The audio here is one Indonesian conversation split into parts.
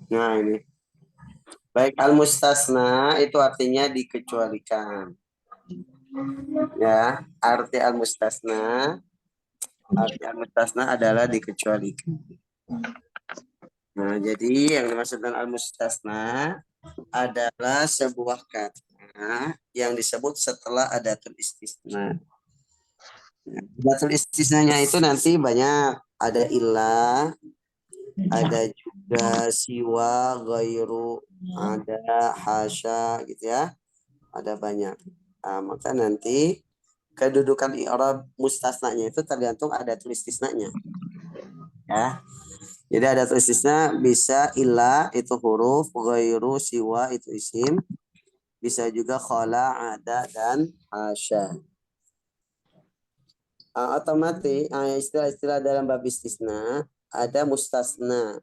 Nah ini. Baik, al-mustasna itu artinya dikecualikan. Ya, arti al-mustasna adalah dikecualikan. Nah, jadi yang dimaksud dengan al-mustasna adalah sebuah kata yang disebut setelah adatul istisna. Adatul istisnanya itu nanti banyak, ada ilah, ada juga siwa, ghairu, ada hasya gitu ya. Ada banyak. Nah, maka nanti kedudukan i'rab mustasnanya itu tergantung adatul istisnanya. Ya. Jadi adatul istisna bisa ilah itu huruf, ghairu, siwa itu isim, bisa juga khala, ada dan hasya. Otomatis istilah-istilah dalam bab istisna ada mustasna.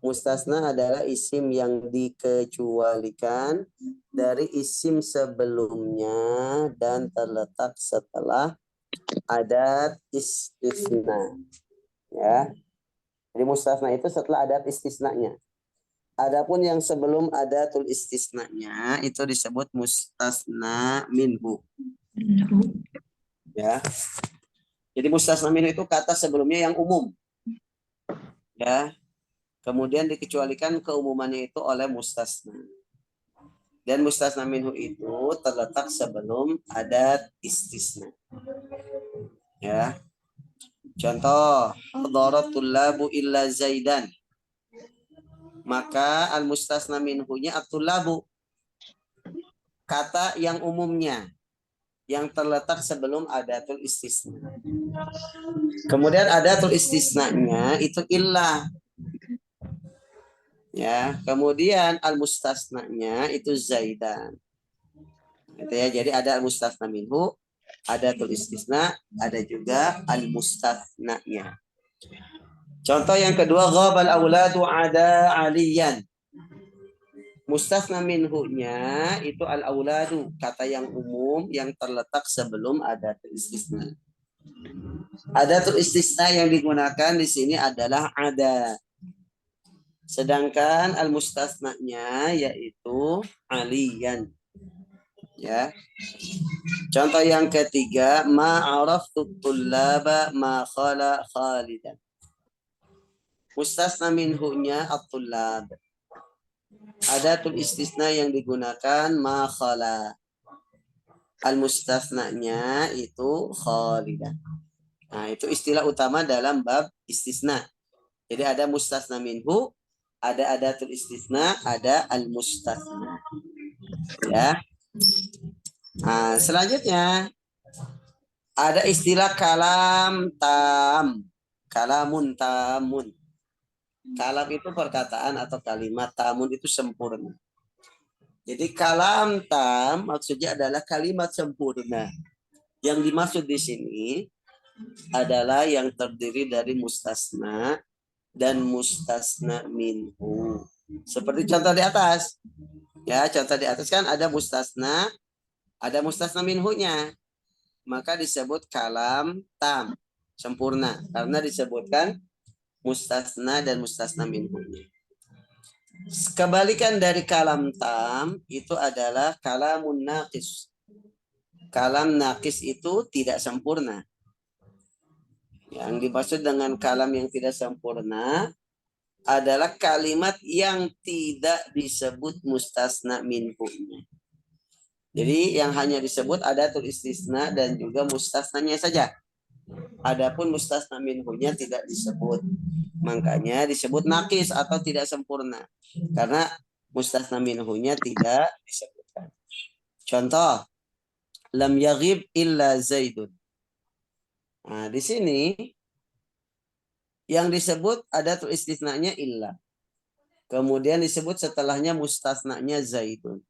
Mustasna adalah isim yang dikecualikan dari isim sebelumnya dan terletak setelah adat istisna. Ya. Jadi mustasna itu setelah adat istisnanya. Adapun yang sebelum adatul istisnanya itu disebut mustasna minhu. Ya. Jadi mustasna minhu itu kata sebelumnya yang umum. Ya. Kemudian dikecualikan keumumannya itu oleh mustasna. Dan mustasna minhu itu terletak sebelum adat istisna. Ya. Contoh, hadaratul labu illa zaidan. Maka al-mustasna minhunya at-tullabu. Kata yang umumnya yang terletak sebelum adatul istisna. Kemudian adatul istisnanya itu illah. Ya, kemudian al-mustasnanya itu zaidan. Gitu ya, jadi ada al-mustasna minhu, adatul istisna, ada juga al-mustasnanya. Contoh yang kedua, ghabal auladu ada aliyan. Mustasna minhunya itu al-auladu, kata yang umum yang terletak sebelum adatul istisna. Adatul istisna yang digunakan di sini adalah ada. Sedangkan al-mustasnanya yaitu aliyan. Ya. Contoh yang ketiga, ma'araftu tullaba ma khala khalidan. Mustasna minhunya at-tullab. Adatul istisna yang digunakan ma khala. Al-mustasnanya itu khalidan. Nah, itu istilah utama dalam bab istisna. Jadi ada mustasna minhu, ada adatul istisna, ada al-mustasna. Ya. Nah, selanjutnya ada istilah kalam tam. Kalamun tamun. Kalam itu perkataan atau kalimat, tamun itu sempurna. Jadi kalam tam maksudnya adalah kalimat sempurna. Yang dimaksud di sini adalah yang terdiri dari mustasna dan mustasna minhu. Seperti contoh di atas. Ya, contoh di atas kan ada mustasna minhunya. Maka disebut kalam tam, sempurna. Karena disebutkan mustasna dan mustasna minhunya. Kebalikan dari kalam tam itu adalah kalamun naqis. Kalam naqis itu tidak sempurna. Yang dimaksud dengan kalam yang tidak sempurna adalah kalimat yang tidak disebut mustasna minhunya. Jadi yang hanya disebut adatul istisna dan juga mustasnanya saja. Adapun mustasna minhunya tidak disebut. Makanya disebut naqis atau tidak sempurna. Karena mustasna minhunya tidak disebutkan. Contoh, lam yaghib illa Zaidun. Nah, di sini yang disebut ada tuh istisnanya illa. Kemudian disebut setelahnya mustasnanya Zaidun.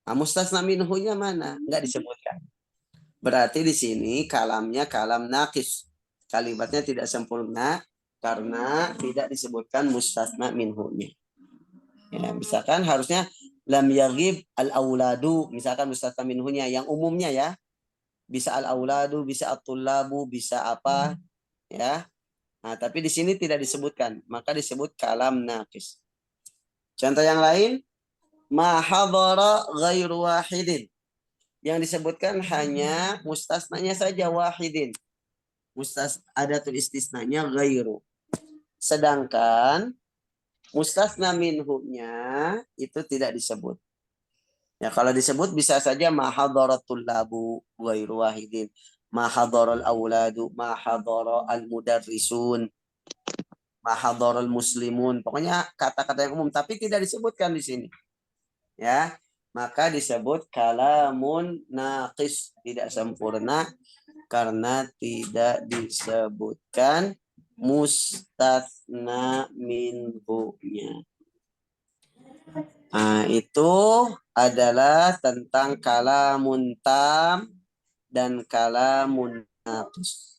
Nah, mustasna minhunya mana? Enggak disebutkan. Berarti di sini kalamnya kalam naqis. Kalimatnya tidak sempurna karena tidak disebutkan mustasna minhunya. Ya, misalkan harusnya lam yaghib al-auladu, misalkan mustasna minhunya yang umumnya ya. Bisa al-auladu, bisa at-tullabu, bisa apa ya. Nah, tapi di sini tidak disebutkan, maka disebut kalam naqis. Contoh yang lain, ma hadara ghairu wahidin. Yang disebutkan hanya mustasnanya saja wahidin. Adatul istisnanya ghairu. Sedangkan mustasna minhunya itu tidak disebut. Ya kalau disebut bisa saja ma hadaratul labu ghairu wahidin, ma hadaral auladu, ma hadaral mudarrisun, ma hadaral muslimun. Pokoknya kata-kata yang umum tapi tidak disebutkan di sini. Ya, maka disebut kalamun naqis, tidak sempurna karena tidak disebutkan mustasna minhunya. Nah, itu adalah tentang kalamun tam dan kalamun naqis.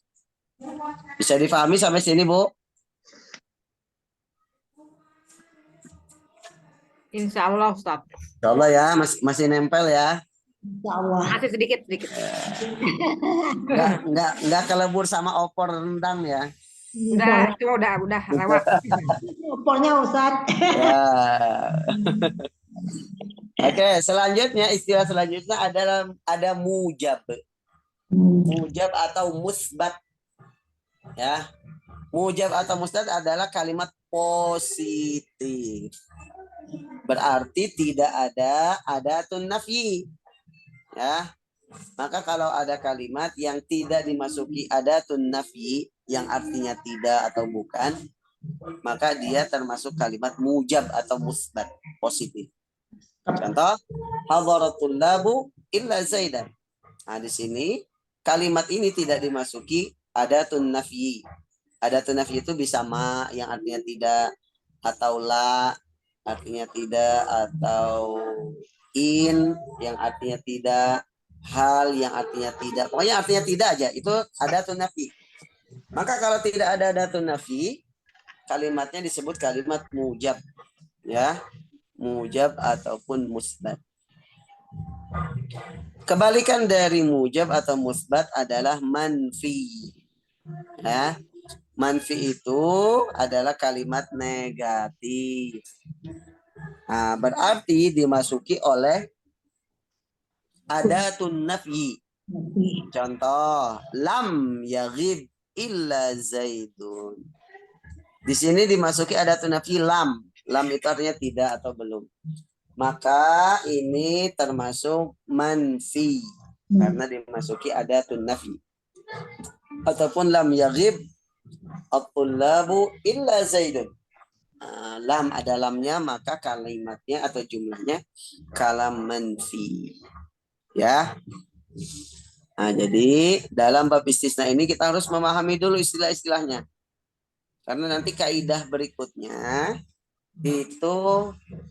Bisa difahami sampai sini, Bu? Insya Allah, Ustaz. Insya Allah ya, masih nempel ya. Insya Allah. Masih sedikit. Enggak kelebur sama opor rendang ya. Udah, itu udah lewat. Opornya Ustaz. Ya. Oke, selanjutnya istilah selanjutnya ada mujab. Mujab atau musbat. Ya. Mujab atau musbat adalah kalimat positif. Berarti tidak ada adatun nafyi. Ya. Maka kalau ada kalimat yang tidak dimasuki adatun nafyi yang artinya tidak atau bukan, maka dia termasuk kalimat mujab atau musbat, positif. Contoh, hadaratul labu illa Zaidan. Nah, di sini kalimat ini tidak dimasuki adatun nafyi. Adatun nafyi itu bisa ma yang artinya tidak, atau la artinya tidak, atau in yang artinya tidak, hal yang artinya tidak. Pokoknya artinya tidak aja. Itu adatun nafyi. Maka kalau tidak ada adatun nafyi, kalimatnya disebut kalimat mujab. Ya, mujab ataupun musbat. Kebalikan dari mujab atau musbat adalah manfi. Ya, manfi itu adalah kalimat negatif. Nah, berarti dimasuki oleh adatun nafyi. Contoh, lam yaghib illa Zaidun. Di sini dimasuki adatun nafyi lam. Lam itu artinya tidak atau belum. Maka ini termasuk manfi karena dimasuki adatun nafyi. Ataupun lam yaghib at-tullabu illa Zaidun. Lam ada lamnya, maka kalimatnya atau jumlahnya kalam manfi. Ya. Nah, jadi dalam bab istisna ini kita harus memahami dulu istilah-istilahnya. Karena nanti kaidah berikutnya itu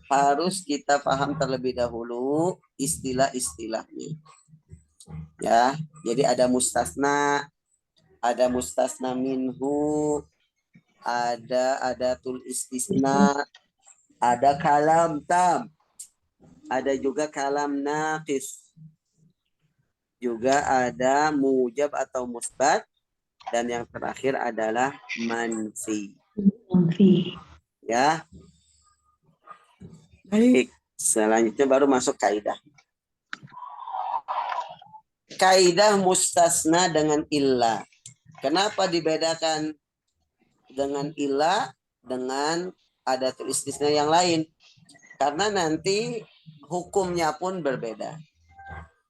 harus kita paham terlebih dahulu istilah-istilahnya. Ya, jadi ada mustasna minhu, ada adatul istisna, ada kalam tam, ada juga kalam naqis. Juga ada mujab atau musbat, dan yang terakhir adalah manfi. Ya. Baik, selanjutnya baru masuk kaidah. Kaidah mustasna dengan illa. Kenapa dibedakan dengan illa dengan adatul istisna yang lain? Karena nanti hukumnya pun berbeda.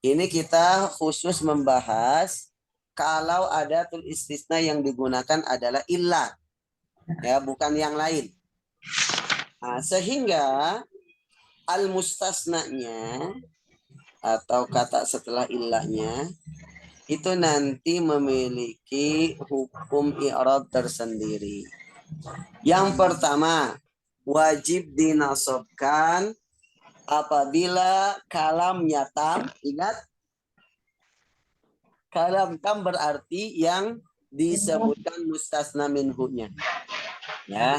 Ini kita khusus membahas kalau adatul istisna yang digunakan adalah illa, ya, bukan yang lain. Nah, sehingga al-mustasnanya atau kata setelah illahnya itu nanti memiliki hukum i'rab tersendiri. Yang pertama, wajib dinasobkan apabila kalamnya tam. Ingat, kalam tam berarti yang disebutkan mustasna minhunya. Ya.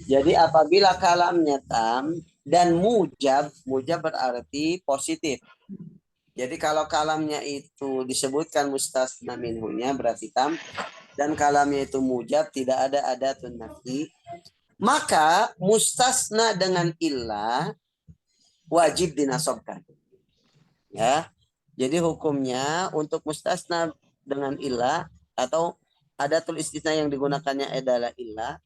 Jadi apabila kalamnya tam dan mujab berarti positif. Jadi kalau kalamnya itu disebutkan mustasna minhunya berarti tam, dan kalamnya itu mujab tidak ada adatun nafi, maka mustasna dengan illah wajib dinasobkan. Ya. Jadi hukumnya untuk mustasna dengan illah atau adatul istisna yang digunakannya adalah illah,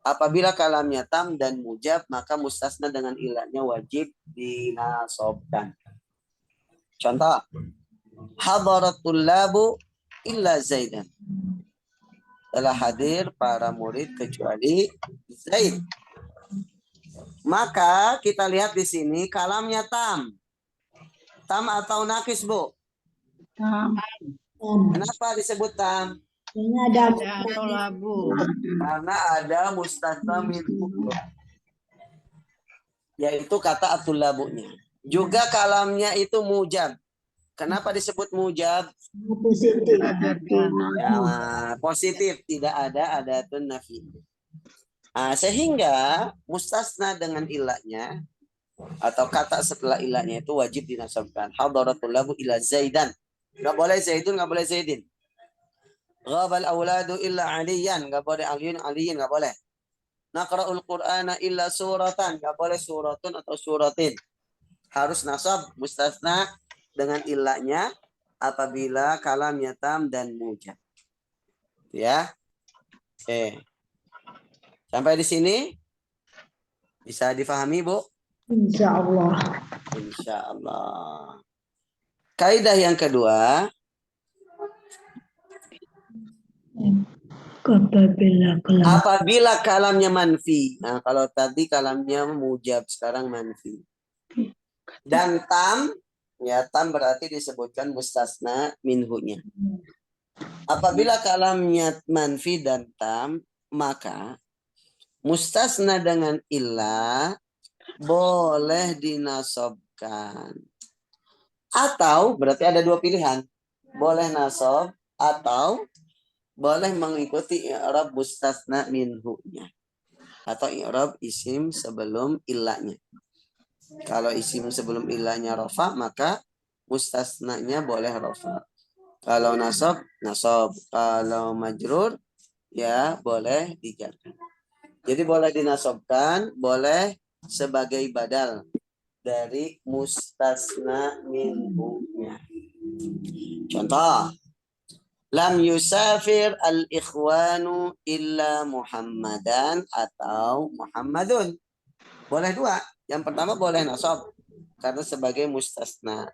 apabila kalamnya tam dan mujab maka mustasna dengan ilahnya wajib dinasobkan. Contoh, hadaratul labu illa Zaidan. Telah hadir para murid kecuali Zaid. Maka kita lihat di sini kalamnya tam. Tam atau nakis, Bu? Tam. Kenapa disebut tam? Ini ada atau labu. Karena ada mustasna minhu, yaitu kata atul labunya. Juga kalamnya itu mujab. Kenapa disebut mujab? positif. Ya, positif, tidak ada adatun nafi. Sehingga mustasna dengan ilahnya atau kata setelah ilahnya itu wajib dinasabkan. Hadaratul labu ila Zaidan. Enggak boleh Zaidun, enggak boleh Zaidin. Ghabal auladu illa aliyan, enggak boleh aliyun, aliyin, enggak boleh. Naqra'ul Qur'ana illa suratan, enggak boleh suratun atau suratin. Harus nasab mustasna dengan ilahnya apabila kalamnya tam dan mujab. Ya. Oke. Sampai di sini bisa difahami, Bu? Insya Allah. Insya Allah. Kaidah yang kedua, apabila kalamnya manfi. Nah, kalau tadi kalamnya mujab, sekarang manfi. Dan tam, ya tam berarti disebutkan mustasna minhunya. Apabila kalamnya manfi dan tam, maka mustasna dengan illah boleh dinasobkan. Atau berarti ada dua pilihan. Boleh nasob atau boleh mengikuti i'rab mustasna minhunya. Atau i'rab isim sebelum illahnya. Kalau isim sebelum illahnya rafa, maka mustasnanya boleh rafa. Kalau nasob, nasob. Kalau majrur, ya boleh dijarkan. Jadi boleh dinasobkan, boleh sebagai badal dari mustasna minhunya. Contoh, lam yusafir al-ikhwanu illa Muhammadan atau Muhammadun. Boleh dua. Yang pertama boleh nasab karena sebagai mustasna.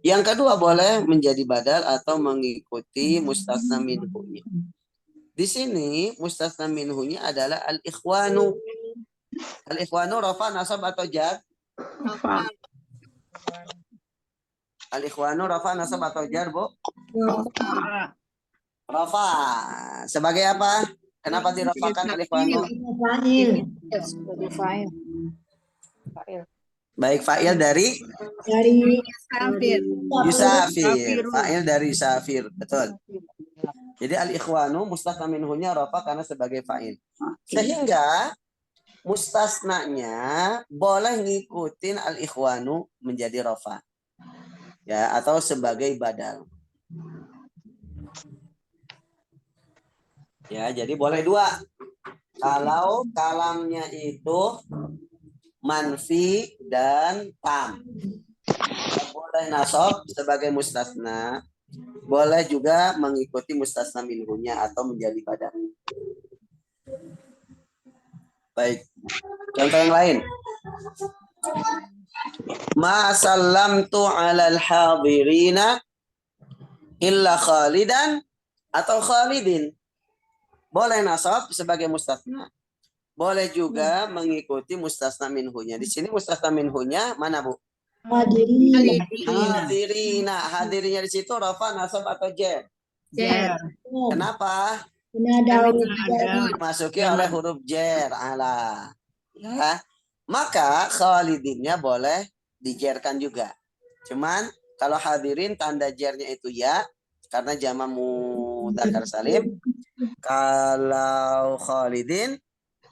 Yang kedua boleh menjadi badal atau mengikuti mustasna minhunya. Di sini mustasna minhunya adalah al-ikhwanu. Al-ikhwanu rafa, nasab atau jar? Rafa. Al-ikhwanu rafa, nasab atau jar, Bu? Rafa. Sebagai apa? Kenapa dirafakan al-ikhwanu? Baik, fa'il dari Yusafir. Fa'il dari Yusafir. Betul. Jadi al-ikhwanu mustasna minhunya rafa karena sebagai fa'il. Sehingga mustasnanya boleh ngikutin al-ikhwanu menjadi rafa. Ya, atau sebagai badal. Ya, jadi boleh dua. Kalau kalamnya itu manfi dan tam. Boleh nasab sebagai mustasna. Boleh juga mengikuti mustasna minhunya atau menjadi badal. Baik. Contoh yang lain. Ma sallamtu 'alal hadirina illa Khalidan atau Khalidin. Boleh nasab sebagai mustasna. boleh juga mengikuti mustasna minhunya. Di sini mustasna minhunya mana, Bu? Hadirin. Hadirina. Hadirinya di situ rafa, nasab atau jar? Jar. Kenapa? Karena ada huruf jar. Dimasuki oleh huruf jar. Ala. Ya. Maka khalidinnya boleh dijerkan juga. Cuman kalau hadirin tanda jarnya itu ya, karena jama mudzakkar salim. Kalau khalidin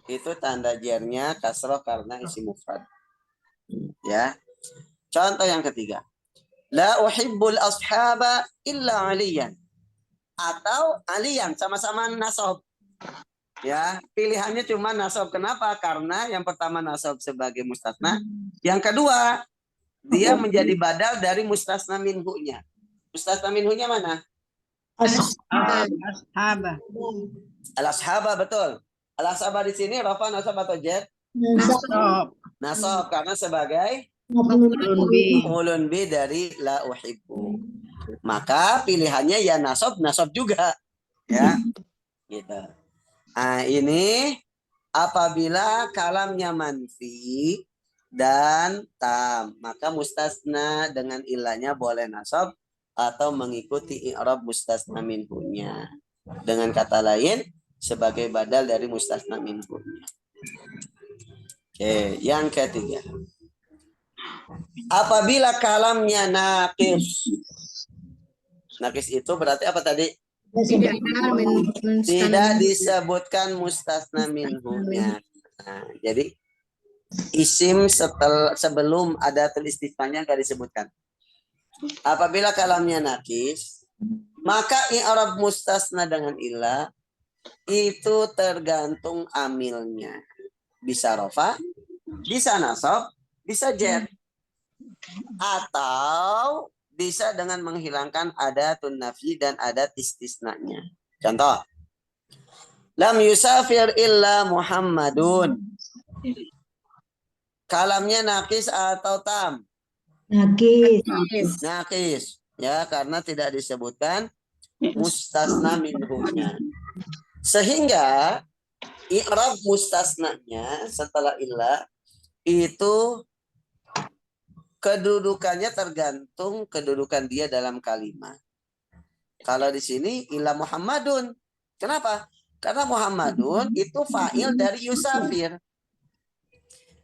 itu tanda jarnya kasroh karena isi mufrad. Ya. Contoh yang ketiga. La uhibbul ashaba illa aliyan. Atau aliyan, sama-sama nasab. Ya, pilihannya cuma nasab. Kenapa? Karena yang pertama nasab sebagai mustasna. Yang kedua, dia menjadi badal dari mustasna minhunya. Mustasna minhunya mana? Ashab. Al-ashaba, betul. Al-ashaba di sini rafa, nasab atau jar? Nasab karena sebagai maf'ulun bi dari la uhibbu. Maka pilihannya ya nasab juga. Ya. Gitu. Nah, ini apabila kalamnya manfi dan tam, maka mustasna dengan ilahnya boleh nasab atau mengikuti i'rab mustasna minhunya. Dengan kata lain, sebagai badal dari mustasna minhunya. Oke, yang ketiga. Apabila kalamnya naqis. Naqis itu berarti apa tadi? Tidak disebutkan mustasna minhunya. Nah, jadi isim sebelum adatul istifhanya enggak disebutkan. Apabila kalamnya naqis, maka i'rab mustasna dengan ilah itu tergantung amilnya. Bisa rafa, bisa nasab, bisa jar. Atau bisa dengan menghilangkan adatun nafi dan adat istisnanya. Contoh. Lam yusafir illa Muhammadun. Kalamnya naqis atau tam? Naqis. Ya, karena tidak disebutkan mustasna minhunya. Sehingga i'rab mustasnanya setelah illa itu kedudukannya tergantung kedudukan dia dalam kalimat. Kalau di sini illa Muhammadun. Kenapa? Karena Muhammadun itu fa'il dari yusafir.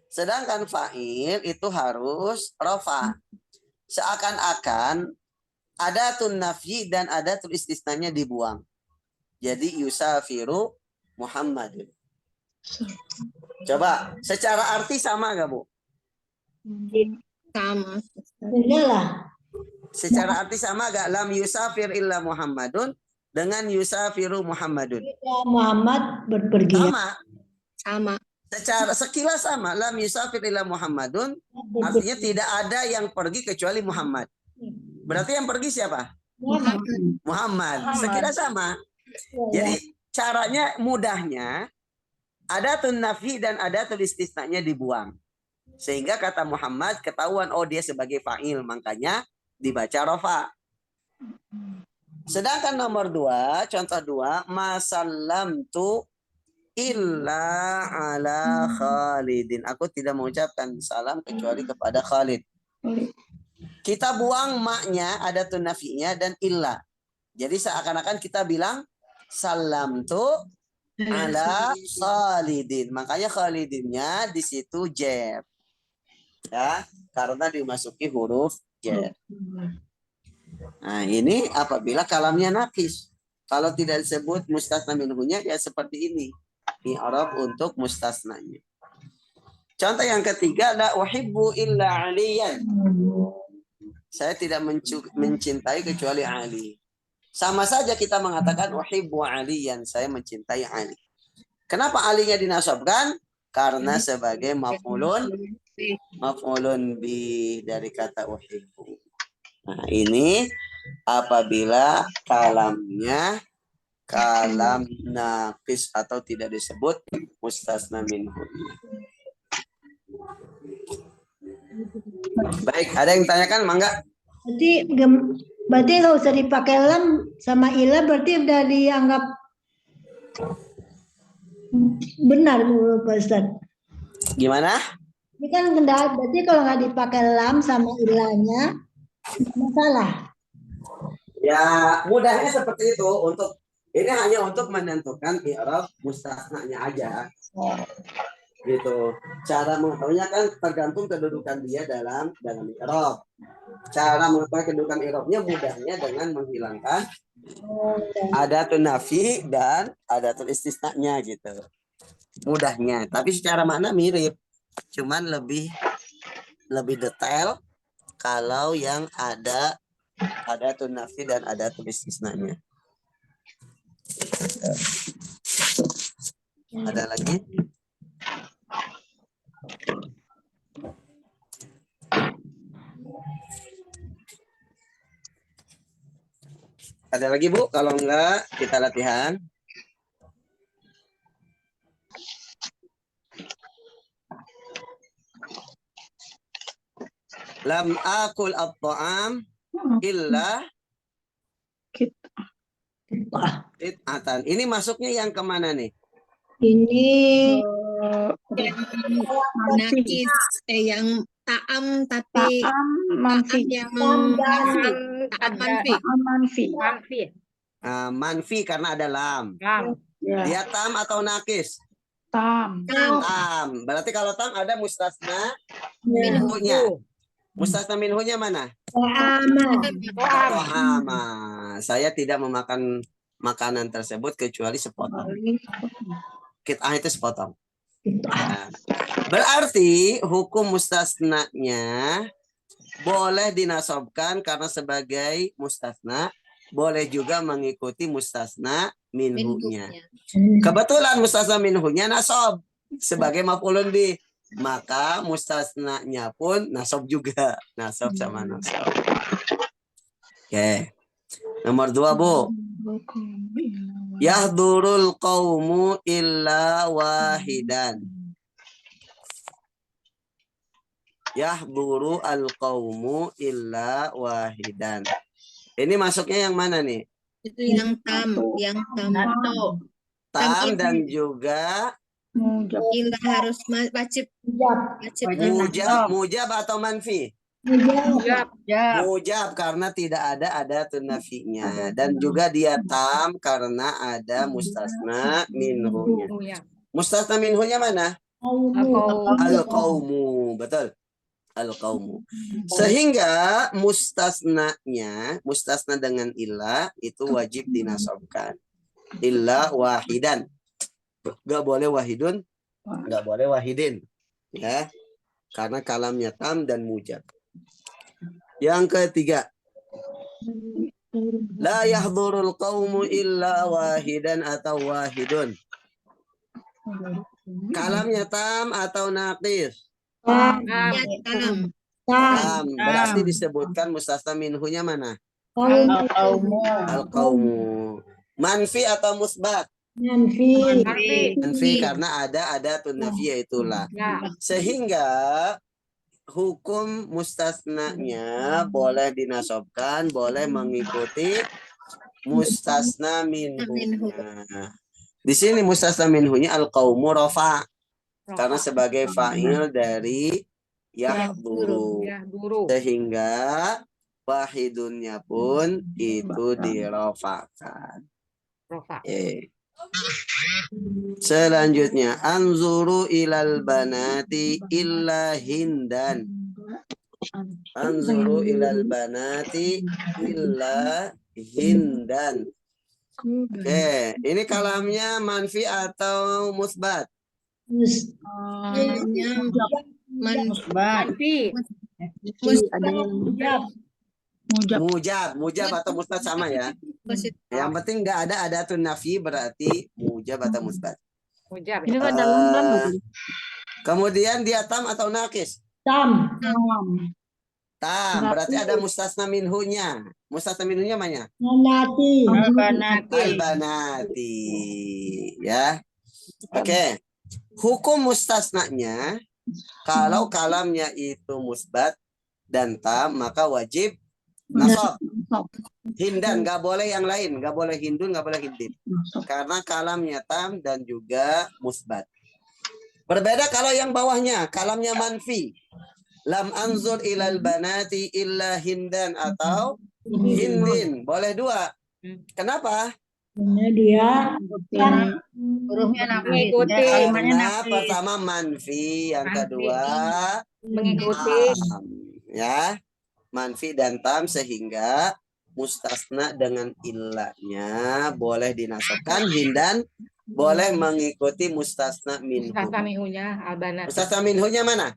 Sedangkan fa'il itu harus rafa. Seakan-akan adatun nafyi dan adatul istisnanya dibuang. Jadi yusafiru Muhammadun. Coba, secara arti sama nggak, Bu? Sama. Iyalah. Secara arti sama gak? Lam yusafir illa Muhammadun dengan yusafiru Muhammadun. Muhammad berpergian. Sama. Sama. Secara sekilas sama. Lam yusafir illa Muhammadun artinya tidak ada yang pergi kecuali Muhammad. Berarti yang pergi siapa? Muhammad. Sekilas sama. Jadi caranya mudahnya adatun nafi dan adatul istisnanya dibuang. Sehingga kata Muhammad ketahuan oh dia sebagai fa'il, makanya dibaca rafa. Sedangkan nomor 2, contoh 2, masallamtu illa ala Khalidin. Aku tidak mengucapkan salam kecuali kepada Khalid. Kita buang maknya, adatun nafinya dan illa. Jadi seakan-akan kita bilang salamtu ala Khalidin. Makanya Khalidinnya di situ jar. Ya, karena dimasuki huruf jar. Nah, ini apabila kalamnya naqis. Kalau tidak disebut mustasna minhunya ya seperti ini. I'rab untuk mustasnanya. Contoh yang ketiga, la uhibbu illa aliyan. Saya tidak mencintai kecuali Ali. Sama saja kita mengatakan uhibbu aliyan, saya mencintai Ali. Kenapa alinya dinasabkan? Karena sebagai maf'ulun bi dari kata uhibbu. Nah, ini apabila kalamnya kalam naqis atau tidak disebut mustasna minhu. Baik, ada yang tanyakan, Mangga? Berarti nggak usah dipakai lam sama ilah, berarti udah dianggap benar Pak Ustaz. Gimana? Ini kan kendala, berarti kalau nggak dipakai lam sama ilahnya, nggak masalah. Ya, mudahnya seperti itu. Ini hanya untuk menentukan i'rab mustasnanya aja. Gitu. Cara mengetahuinya kan tergantung kedudukan dia dalam i'rab. Cara mengetahui kedudukan i'rabnya mudahnya dengan menghilangkan adatul nafi dan adatul istisnanya gitu. Mudahnya, tapi secara makna mirip. Cuman lebih detail kalau yang ada adatul nafi dan adatul istisnanya. Ada lagi? Ada lagi Bu? Kalau enggak, kita latihan. Lam akul at-ta'am illa qit'atan. Ini masuknya yang kemana nih? Ini Nakis yang taam tapi Taam manfi. yang Ada manfi. Manfi. Manfi karena ada lam. lam. Ya. Dia tam atau nakis? Tam. Tam. Berarti kalau tam ada mustasna minhunya. Mustasna minhunya mana? Tohama. Saya tidak memakan makanan tersebut kecuali sepotong. Kit'ah itu sepotong. Ya. Berarti hukum mustasnanya boleh dinasobkan karena sebagai mustasna, boleh juga mengikuti mustasna minhunya. Kebetulan mustasna minhunya nasob sebagai maf'ulun bih, maka mustasnanya pun nasob juga, nasob sama nasob. Oke. Nomor 2 Bu. Yahdurul qaumu illa wahidan. Yahduru al qaumu illa wahidan. Ini masuknya yang mana nih? Itu yang tam. Tam dan juga Ila harus wajib. mujab atau manfi? Mujab karena tidak ada adatun nafinya, dan juga dia tam karena ada mustasna minhunya. Mustasna minhunya mana? Al-qaumu, betul. Al-qaumu. Sehingga mustasna dengan illa itu wajib dinasobkan. Illa wahidan. Enggak boleh wahidun, enggak boleh wahidin. Ya. Karena kalamnya tam dan mujab. Yang ketiga, la yahdurul qaumu illa wahidan atau wahidun. Kalamnya tam atau naqis? Tam. Tam. Berarti disebutkan mustasna minhunya mana? Al-qaumu. Manfi atau musbat? Manfi karena ada tunafiyah itulah. Sehingga hukum mustasnanya boleh dinasobkan, boleh mengikuti mustasna minhunya. Di sini mustasna minhunya al-qaumu rafa karena sebagai fa'il dari yahduru. Sehingga wahidunnya pun itu dirafakan. Selanjutnya anzuru ilal banati illa hindan. Anzuru ilal banati illa hindan. Oke, ini kalamnya manfi atau musbat? Manfi. Mujab atau musbat sama ya. Yang penting nggak ada adatun nafi berarti mujab atau musbat. Mujab. Ini ada lam. Kemudian dia tam atau nakis? Tam. Tam, berarti ada mustasna minhunya. Mustasna minhunya mana? Al-banati. Ya. Oke. Hukum mustasnanya kalau kalamnya itu musbat dan tam maka wajib Nasab. Nasab. Hindan, nggak boleh yang lain, nggak boleh hindun, nggak boleh hindin. Nasab. Karena kalamnya tam dan juga musbat. Berbeda kalau yang bawahnya, kalamnya manfi. Lam anzur ilal banati illa hindan atau hindin. Boleh dua. Kenapa? Karena dia Karena hurufnya nafis. Mengikuti. Kalimatnya Karena nafis. pertama manfi, yang Manfi. kedua Mengikuti. tam. Ya, manfi dan tam sehingga mustasna dengan illahnya boleh dinasabkan, hindan boleh mengikuti mustasna minhu. Mustasna minhunya albanati. Mustasna minhunya mana?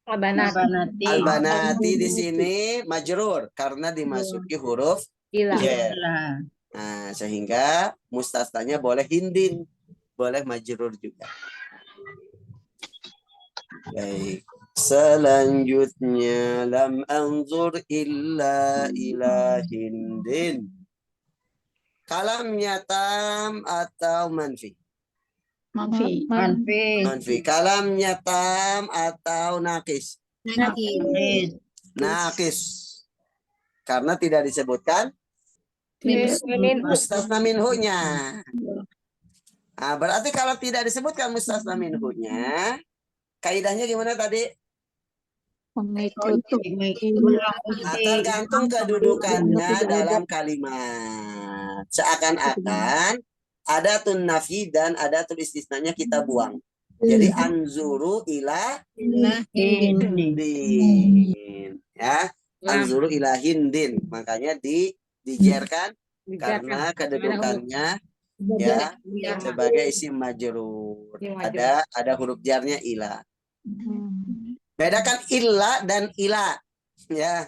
Albanati. Banati. Albanati di sini majrur karena dimasuki huruf Ila. jar. Lah. Nah, sehingga mustasnanya boleh hindin, boleh majrur juga. Baik. Selanjutnya lam anzur illa ila hindin. Kalamnya tam atau manfi? Manfi. Manfi. Manfi. Kalamnya tam atau nakis? Nakis. Nakis. Karena tidak disebutkan mustasna minhunya. Nah, berarti kalau tidak disebutkan mustasna minhunya, kaidahnya gimana tadi? Mengikuti. Nah, tergantung kedudukannya dalam kalimat. Seakan-akan ada tun nafi dan ada tun istisnanya kita buang. Jadi anzuru ila hindin. Ya, anzuru ila hindin. Makanya dijerkan karena kedudukannya ya sebagai isim majrur. Ada huruf jarnya ila. Bedakan illa dan ila. Ya.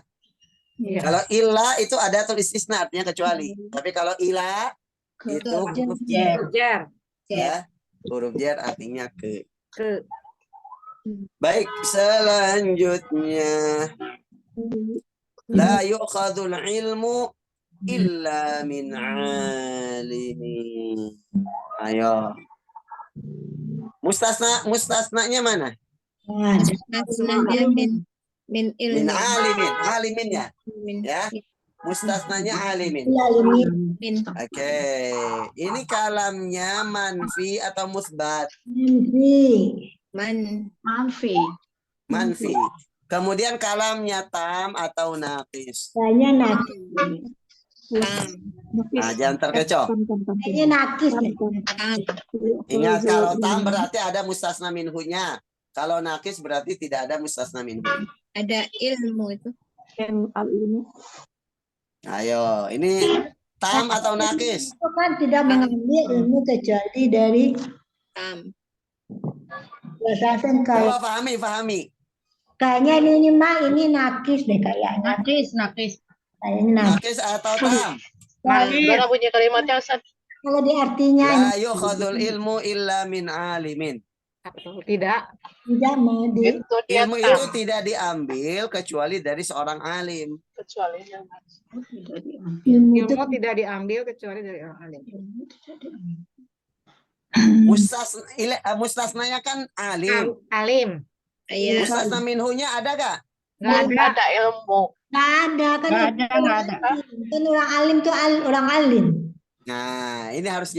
Iya. Kalau illa itu ada tulis istisna artinya kecuali. Tapi kalau ila itu huruf jar. Jar. Ya. Huruf jar artinya ke. Ke. Baik, selanjutnya la yu'khadul ilmu illa min alimin. Ayo. Mustasnanya mana? Mustasnanya min Min ilmi. alimin. Alimin ya. Min Ya. Mustasnanya alimin. min Oke. Ini kalamnya manfi atau musbat? man Manfi. Manfi. Kemudian kalamnya tam atau naqis? kayaknya nakis. tam. Nah, jangan terkecoh. Kayaknya nakis. Tam. Ingat kalau tam berarti ada mustasna minhunya. Kalau naqis berarti tidak ada mustasna minhu. Ada ilmu itu. Ayo, ini tam atau naqis? Itu kan tidak mengambil ilmu kecuali dari Tam. berdasarkan Coba kayak fahami. kayaknya ini mah ini nakis deh kayaknya. Nakis. Kayaknya nakis. Naqis atau tam? Mana bunyi kalimatnya Ustaz? Kalau di artinya La yukhadul ilmu illa min alimin. Tidak. tidak mau di Ilmu itu tidak diambil kecuali dari seorang alim. ilmu itu Ilmu tidak diambil kecuali dari orang alim. Mustasnanya kan alim. Alim. Iya. Mustasna minhunya ada gak? Nggak ada. nggak ada kan Nggak ada. kan orang alim tuh orang alim. Nah, ini harus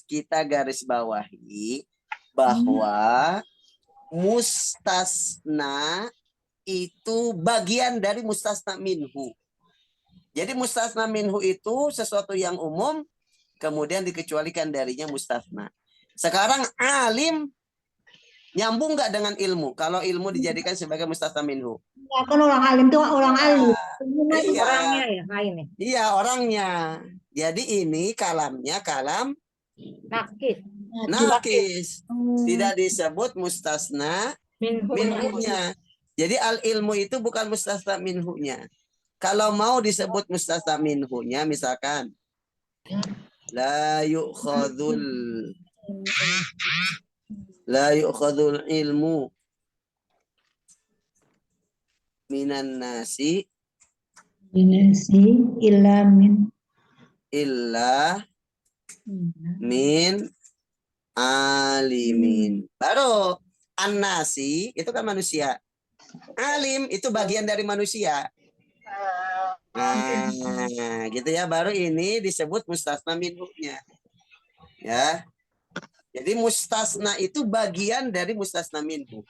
kita garis bawahi bahwa mustasna itu bagian dari mustasna minhu. Jadi mustasna minhu itu sesuatu yang umum kemudian dikecualikan darinya mustasna. Sekarang alim nyambung nggak dengan ilmu? Kalau ilmu dijadikan sebagai mustasna minhu. Ya, kan orang alim tuh orang alim. Iya. Orangnya ya lain nih. Iya, orangnya. Jadi ini kalamnya kalam Nakis. nakis. Tidak disebut mustasna Minhu. minhunya. Jadi al ilmu itu bukan mustasna minhunya. Kalau mau disebut mustasna minhunya misalkan la yu'khadul ilmu minan nasi Binasi ilamin. illa min alimin. Baru an-nasi itu kan manusia. Alim itu bagian dari manusia. Nah, gitu ya. Baru ini disebut mustasna minhu-nya. Ya. Jadi mustasna itu bagian dari mustasna minhu.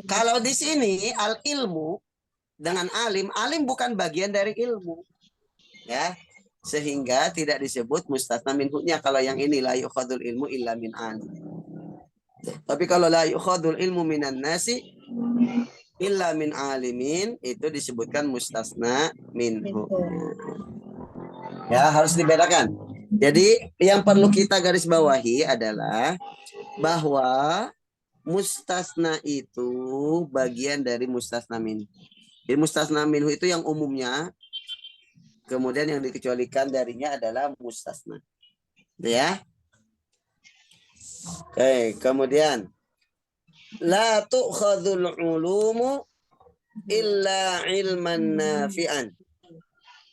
Kalau di sini al ilmu dengan alim, alim bukan bagian dari ilmu. Ya. Sehingga tidak disebut mustasna minhu-nya. Kalau yang ini la yukhadul ilmu illa min alim. Tapi kalau la yukhadul ilmu minan nasi illa min alimin, itu disebutkan mustasna minhu. Ya, harus dibedakan. Jadi yang perlu kita garis bawahi adalah bahwa mustasna itu bagian dari mustasna minhu. Jadi mustasna minhu itu yang umumnya, kemudian yang dikecualikan darinya adalah mustasna. Ya. Oke, kemudian la tu'khadhul ulumu illa ilman nafi'an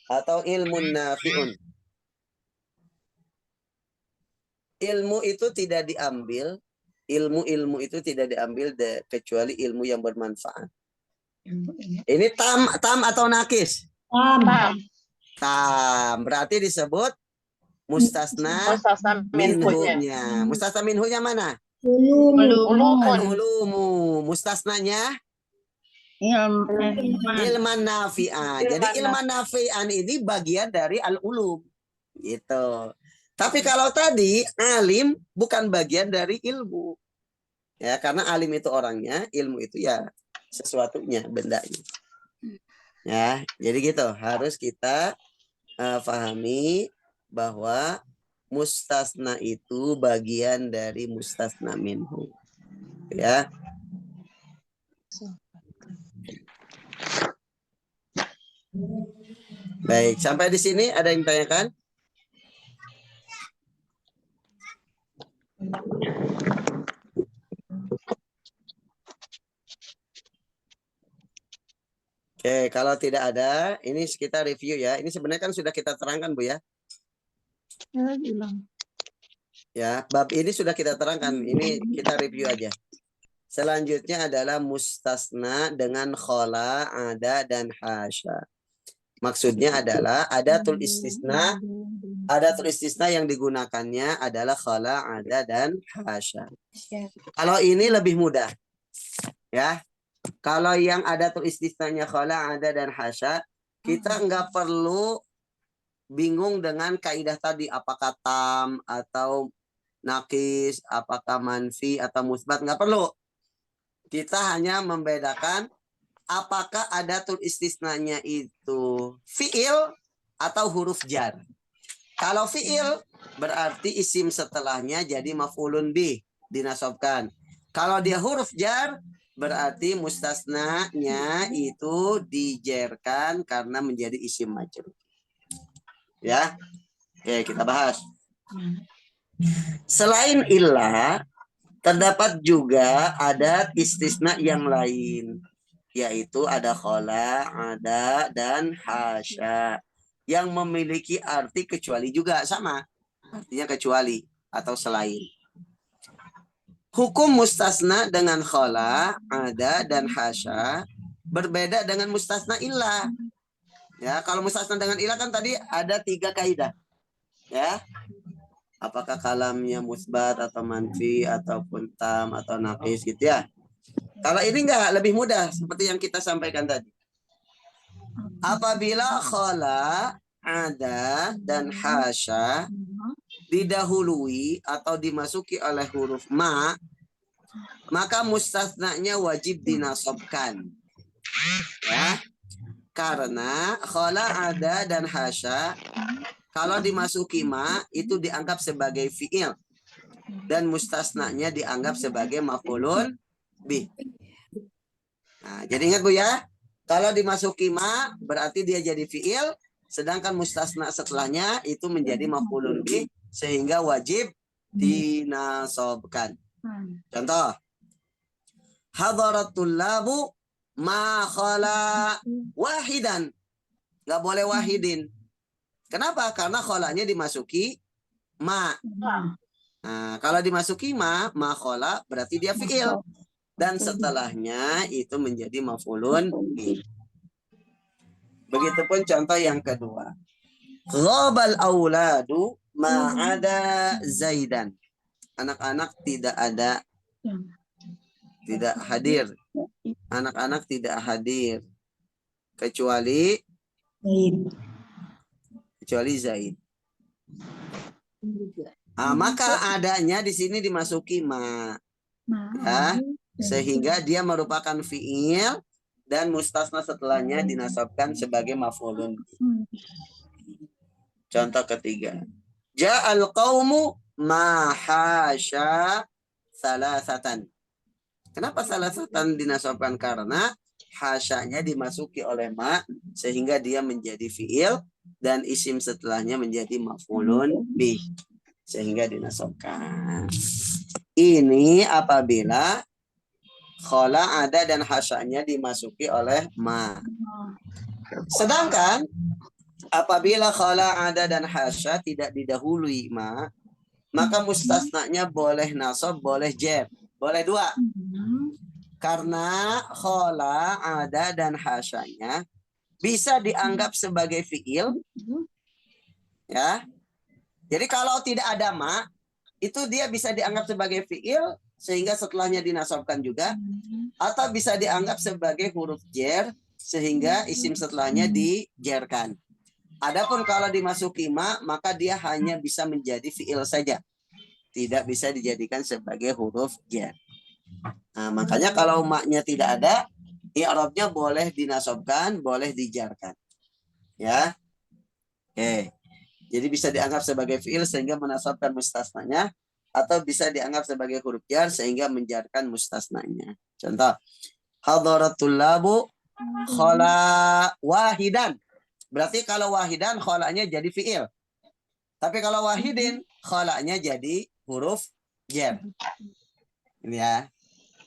atau ilmun nafi'un. Ilmu itu tidak diambil, ilmu itu tidak diambil kecuali ilmu yang bermanfaat. Ini tam atau nakis? Tam. Berarti disebut mustasna minhunya. Mustasna minhunya mana? Al-ulumu. Mustasnanya ilman nafi'an. Jadi ilman nafi'an ini bagian dari al-ulum. Gitu. Tapi kalau tadi alim bukan bagian dari ilmu. Ya, karena alim itu orangnya, ilmu itu ya sesuatunya, bendanya. Ya, jadi gitu. Harus kita pahami bahwa mustasna itu bagian dari mustasna minhu. Ya. Baik, sampai di sini ada yang tanyakan? Oke, kalau tidak ada, ini kita review ya. Ini sebenarnya kan sudah kita terangkan, Bu ya. Ya, bab ini sudah kita terangkan. Ini kita review aja. Selanjutnya adalah mustasna dengan khola, ada, dan hasya. Maksudnya adalah adatul istisna. Adatul istisna yang digunakannya adalah khola, ada, dan hasya. Kalau ini lebih mudah. Ya. Kalau yang adatul istisnanya khola, ada, dan hasya, kita nggak perlu bingung dengan kaidah tadi. Apakah tam atau nakis, apakah manfi atau musbat, nggak perlu. Kita hanya membedakan apakah adatul istisnanya itu fiil atau huruf jar. Kalau fiil berarti isim setelahnya jadi maf'ulun bih, dinasobkan. Kalau dia huruf jar berarti mustasnanya itu dijerkan karena menjadi isim majrur. Ya. Oke, kita bahas. Selain illah, terdapat juga ada istisna yang lain, yaitu ada khola, ada, dan hasya, yang memiliki arti kecuali juga, sama artinya kecuali atau selain. Hukum mustasna dengan khola, ada, dan hasya berbeda dengan mustasna illah. Ya, kalau mustasna dengan illah kan tadi ada 3 kaidah. Ya. Apakah kalamnya musbat atau manfi ataupun tam atau naqis gitu ya. Kalau ini enggak, lebih mudah seperti yang kita sampaikan tadi. Apabila khola, ada, dan hasya didahului atau dimasuki oleh huruf ma, maka mustasnanya wajib dinasobkan. Ya. Karena khola, ada, dan hasya kalau dimasuki ma itu dianggap sebagai fi'il dan mustasnanya dianggap sebagai maf'ulun bih. Nah, jadi ingat Bu ya, kalau dimasuki ma berarti dia jadi fi'il, sedangkan mustasna setelahnya itu menjadi maf'ulun bih sehingga wajib dinasobkan. Contoh, hadaratul labu ma khala wahidan. Nggak boleh wahidin. Kenapa? Karena kholanya dimasuki ma. Nah, kalau dimasuki ma khola berarti dia fi'il. Dan setelahnya itu menjadi maf'ulun bih. Begitupun contoh yang kedua. Ghabal auladu ma'ada Zaidan. Anak-anak tidak ada, tidak hadir. Anak-anak tidak hadir kecuali Zaid. Maka adanya di sini dimasuki ma, ya, sehingga dia merupakan fiil dan mustasna setelahnya dinasabkan sebagai maf'ulun. Contoh ketiga. Ja'al qaumu ma hasya salasatan. Kenapa salasatan dinasabkan? Karena hasyanya dimasuki oleh ma sehingga dia menjadi fiil dan isim setelahnya menjadi maf'ulun bih sehingga dinasabkan. Ini apabila khala ada dan hasyanya dimasuki oleh ma. Sedangkan apabila khala ada dan hasya tidak didahului ma, maka mustasnanya boleh nasab, boleh jar, boleh dua. Karena khala ada dan hasyanya bisa dianggap sebagai fiil, ya. Jadi kalau tidak ada ma, itu dia bisa dianggap sebagai fiil sehingga setelahnya dinasabkan juga, atau bisa dianggap sebagai huruf jar sehingga isim setelahnya dijarkan. Adapun kalau dimasuki ma, maka dia hanya bisa menjadi fiil saja, tidak bisa dijadikan sebagai huruf jar. Nah, makanya kalau maknya tidak ada, i'rabnya boleh dinasabkan, boleh dijarkan. Ya. Oke. Jadi bisa dianggap sebagai fiil sehingga menasabkan mustasnanya, atau bisa dianggap sebagai huruf jar sehingga menjarkan mustasnanya. Contoh, hadaratul labu khala wahidan. Berarti kalau wahidan khalanya jadi fiil. Tapi kalau wahidin khalanya jadi huruf jar. Ini ya.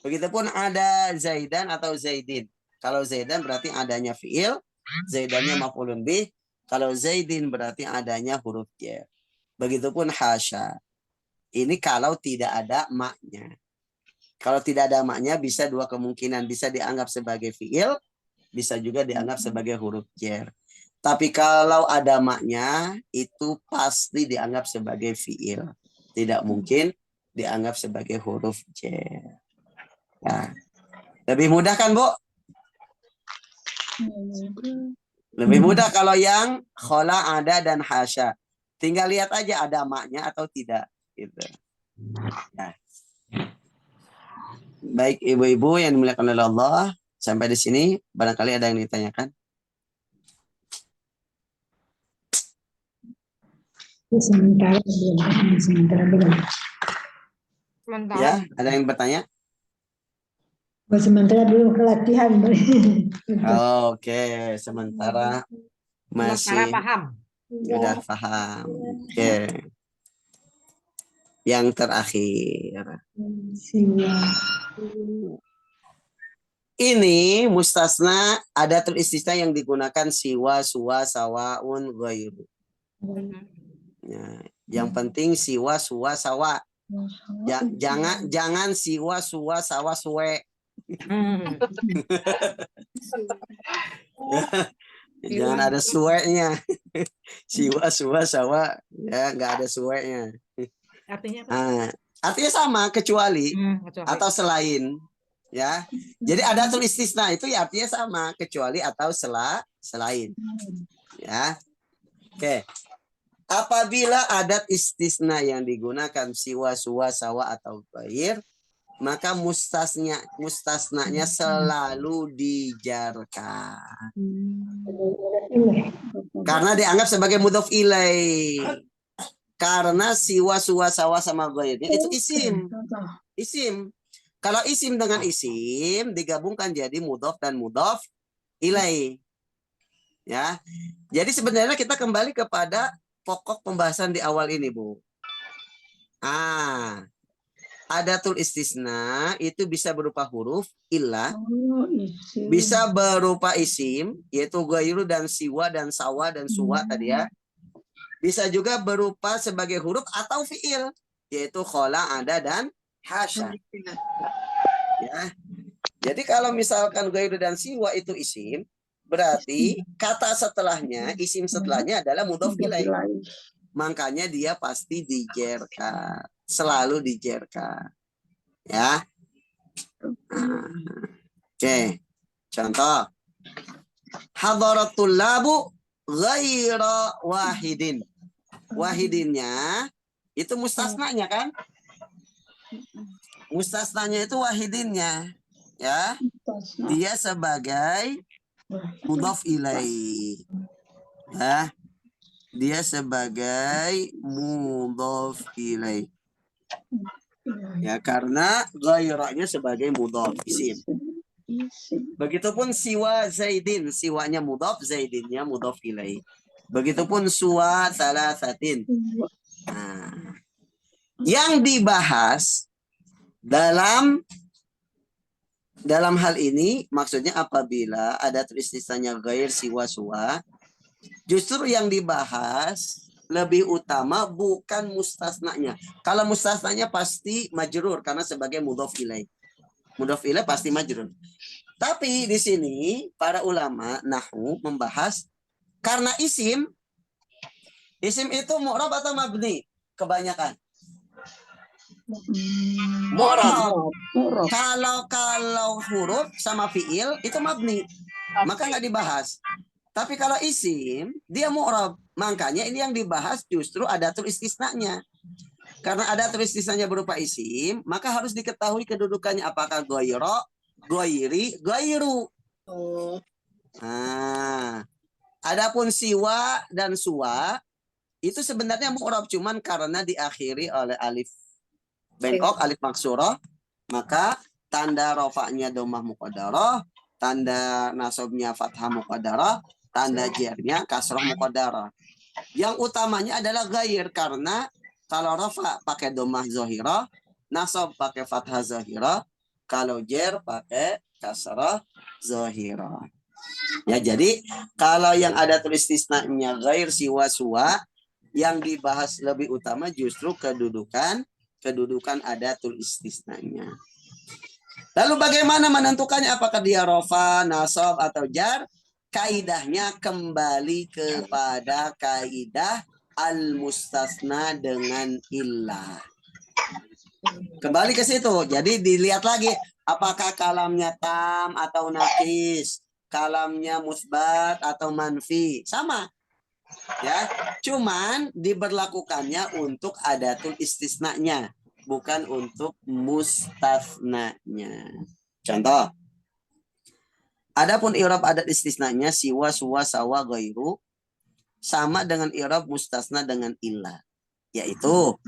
Begitupun ada Zaidan atau Zaidin. Kalau Zaidan berarti adanya fiil, Zaidannya maf'ulun bih. Kalau Zaidin berarti adanya huruf jar. Begitupun hasya. Ini kalau tidak ada maknya. Kalau tidak ada maknya bisa dua kemungkinan. Bisa dianggap sebagai fiil, bisa juga dianggap sebagai huruf jar. Tapi kalau ada maknya, itu pasti dianggap sebagai fiil. Tidak mungkin dianggap sebagai huruf jar. Nah, lebih mudah kan, Bu? Lebih mudah kalau yang khala ada dan hasya. Tinggal lihat aja ada maknya atau tidak. Gitu. Nah. Baik ibu-ibu yang dimuliakan oleh Allah, sampai di sini barangkali ada yang ditanyakan. Sementara belum. Sementara. Ya, ada yang bertanya? Sementara belum kelatihan. Oke, sementara masih Sementara paham. sudah paham. Oke. Yang terakhir. Ini mustasna adatul istisna yang digunakan siwa, suwa, sawaun, ghairu. Ya, yang penting siwa, suwa, sawa. Jangan siwa, suwa, sawa, suwe. Jangan ada suwe-nya. Siwa, suwa, sawa, ya nggak ada suwe-nya. Artinya apa? Artinya sama kecuali atau selain, ya. Jadi adatul istisna itu ya artinya sama kecuali atau selain, ya. Oke. Apabila adat istisna yang digunakan siwa, suwa, sawa atau ghair, maka mustasnanya selalu dijarkan. Karena dianggap sebagai mudhof ilaih. Karena siwa, suwa, sawa sama ghairnya itu isim. Isim. Kalau isim dengan isim digabungkan jadi mudhof dan mudhof ilaih. Ya. Jadi sebenarnya kita kembali kepada pokok pembahasan di awal ini, Bu. Adatul istisna itu bisa berupa huruf illah, bisa berupa isim, yaitu ghairu dan siwa dan sawa dan suwa tadi ya. Bisa juga berupa sebagai huruf atau fiil, yaitu khala, ada, dan hasya. Ya. Jadi kalau misalkan ghairu dan siwa itu isim, berarti kata setelahnya, isim setelahnya adalah mudhof ilaih. Makanya dia pasti dijerkan, selalu dijerkan. Ya. Oke. Contoh. Hadaratul labu ghaira wahidin. Wahidinnya itu mustasnanya kan? Mustasnanya itu wahidinnya. Ya. Dia sebagai mudhof ilaih. Ya. Dia sebagai mudhof ilaih. Ya, karena ghairanya sebagai mudhof isim. Begitupun siwa zaidin, siwanya mudhof, zaidinnya mudhof ilaih. Begitupun suwa salasatin. Nah, yang dibahas dalam hal ini maksudnya apabila ada istisnanya ghair siwa suwa, justru yang dibahas lebih utama bukan mustasnanya. Kalau mustasnanya pasti majrur karena sebagai mudhof ilaih. Mudhof ilaih pasti majrur. Tapi di sini para ulama nahwu membahas karena isim itu mu'rab atau mabni? Kebanyakan. Mu'rab. Kalau huruf sama fiil itu mabni, maka nggak dibahas. Tapi kalau isim dia mu'rab, makanya ini yang dibahas justru adatul istisnanya. Karena adatul istisnanya berupa isim, maka harus diketahui kedudukannya apakah ghaira, ghairi, ghairu. Nah, adapun siwa dan suwa itu sebenarnya mu'rab, cuman karena diakhiri oleh alif bengkok, alif maksurah, maka tanda rofaknya dhammah muqaddarah, tanda nasabnya fathah muqaddarah, tanda jernya kasrah muqaddarah. Yang utamanya adalah ghair karena kalau rafa pakai dhammah zahirah, nasab pakai fathah zahirah, kalau jer pakai kasrah zahirah. Ya, jadi kalau yang ada tulis istisnanya ghair siwa suwa, yang dibahas lebih utama justru kedudukan adatul istisnanya. Lalu bagaimana menentukannya apakah dia rofa, nasab atau jar? Kaidahnya kembali kepada kaidah al-mustasna dengan illah. Kembali ke situ. Jadi dilihat lagi apakah kalamnya tam atau naqis, kalamnya musbat atau manfi. Sama. Ya, cuman diberlakukannya untuk adatul istisnanya, bukan untuk mustasnanya. Contoh. Adapun i'rab adat istisnanya siwa, suwa, sawa, ghairu sama dengan i'rab mustasna dengan illah, yaitu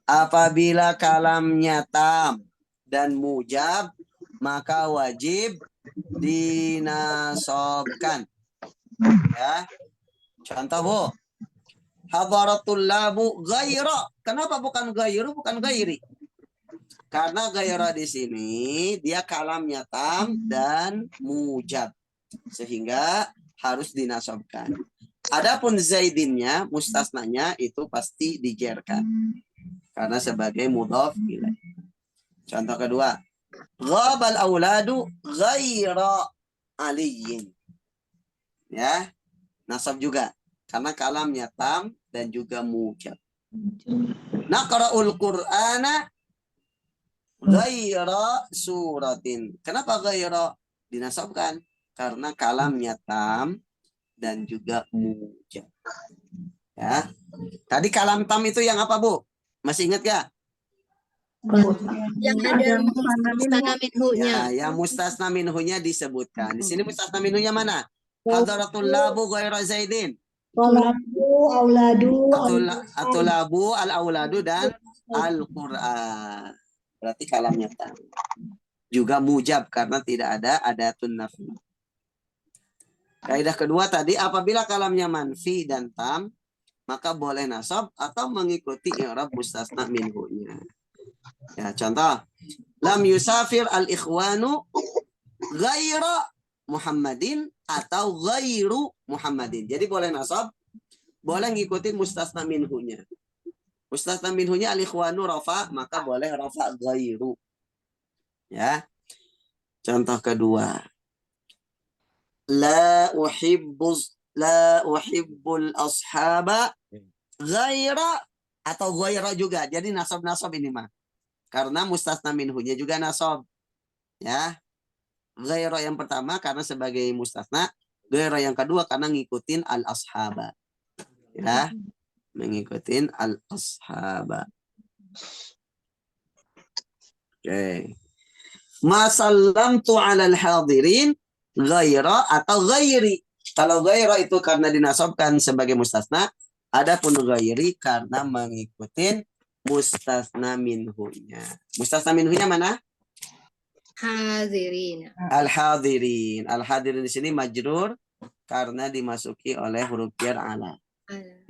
apabila kalamnya tam dan mujab maka wajib dinasobkan. Ya. Contoh, Bu. Hadaratul labu ghaira. Kenapa bukan ghairu, bukan ghairi? Karena ghaira di sini dia kalamnya tam dan mujab, sehingga harus dinasobkan. Adapun zaidinnya, mustasnanya itu pasti dijerkan karena sebagai mudhaf ilaih. Contoh kedua, ghabal auladu ghaira aliyin. Ya, nasab juga karena kalamnya tam dan juga mujab. Naqra'ul Qur'ana ghaira suratin. Kenapa ghaira dinasabkan? Karena kalamnya tam dan juga mujab. Ya. Tadi kalam tam itu yang apa, Bu? Masih ingat gak? Yang ada mustasna minhunya. Ya, yang mustasna minhunya disebutkan. Di sini mustasna minhunya mana? Hadaratul labu ghaira zaidin. Auladu, Atulabu, al-auladu dan al-Qur'an. Berarti kalamnya tam. Juga mujab karena tidak ada adatun nafi. Kaidah kedua tadi, apabila kalamnya manfi dan tam, maka boleh nasab atau mengikuti i'rab mustasna minhunya. Ya, contoh, lam yusafir al-ikhwanu ghaira Muhammadin atau ghairu Muhammadin. Jadi boleh nasab, boleh ngikutin mustasna minhunya. Mustasna minhunya al-ikhwanu rafa, maka boleh rafa ghairu. Ya. Contoh kedua. la uhibbul ashaba ghaira atau ghaira juga. Jadi nasab ini mah. Karena mustasna minhunya juga nasab. Ya. Ghaira yang pertama karena sebagai mustasna, ghaira yang kedua karena ngikutin al-ashaba. Ya. Mengikutin al-ashaba. Oke. Ma sallamtu 'alal hadirin ghaira atau ghairi. Kalau ghaira itu karena dinasabkan sebagai mustasna, adapun ghairi karena mengikutin mustasna minhunya. Mustasna minhunya mana? Hadirin. Al-hadirin. Al-hadirin di sini majrur karena dimasuki oleh huruf jar ala.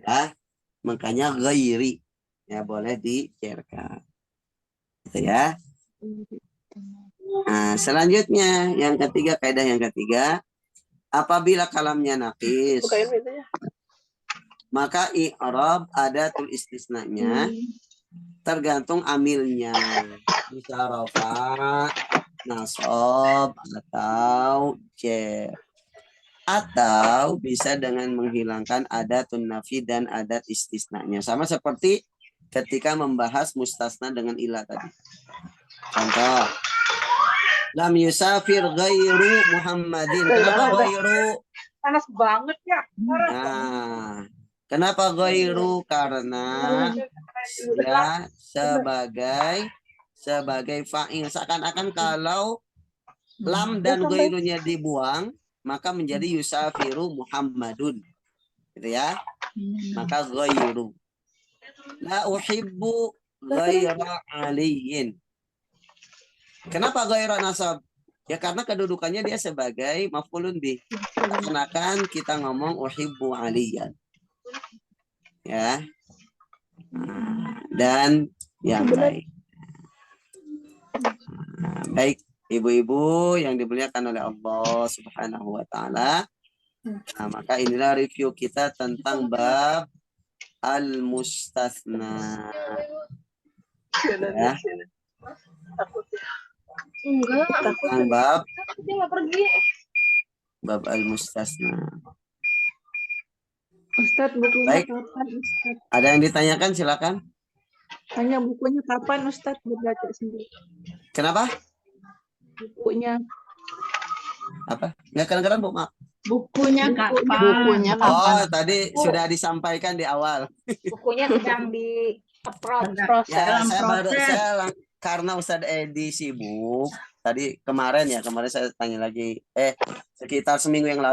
Ya. Makanya ghairi. Ya boleh dicerkan. Gitu ya. Nah, selanjutnya yang ketiga, kaidah yang ketiga, apabila kalamnya naqis, maka i'rab adatul istisnanya tergantung amilnya, bisa rafa, nasab atau jar, atau bisa dengan menghilangkan adatun nafi dan adat istisnanya, sama seperti ketika membahas mustasna dengan ilah tadi. Contoh, lam yusafir ghairu Muhammadin. Kenapa ghairu? Panas banget ya. Nah, kenapa ghairu? Karena ya sebagai fa'il. Seakan-akan kalau lam dan ghairunya dibuang, maka menjadi yusafiru Muhammadun. Gitu ya. Maka ghairu. La uhibbu ghaira aliyin. Kenapa ghaira nasab? Ya karena kedudukannya dia sebagai maf'ulun bih. Seakan-akan kita ngomong uhibbu aliyan. Ya. Dan yang lain. Baik, ibu-ibu yang dimuliakan oleh Allah Subhanahu wa taala. Nah, maka inilah review kita tentang bab al-mustatsna. Ya. Tentang bab al-mustatsna. Ustadz, bukunya Baik. kapan Ustadz? Ada yang ditanyakan, silakan. Hanya bukunya kapan Ustadz berbaca sendiri? Kenapa? Bukunya. Apa? Nggak kedengeran, Bu, maaf. Bukunya kapan? Bukunya Oh, tadi sudah disampaikan di awal. Bukunya sedang di proses. Ya, saya karena Ustadz Edi sibuk. Tadi kemarin saya tanya lagi, sekitar seminggu yang lalu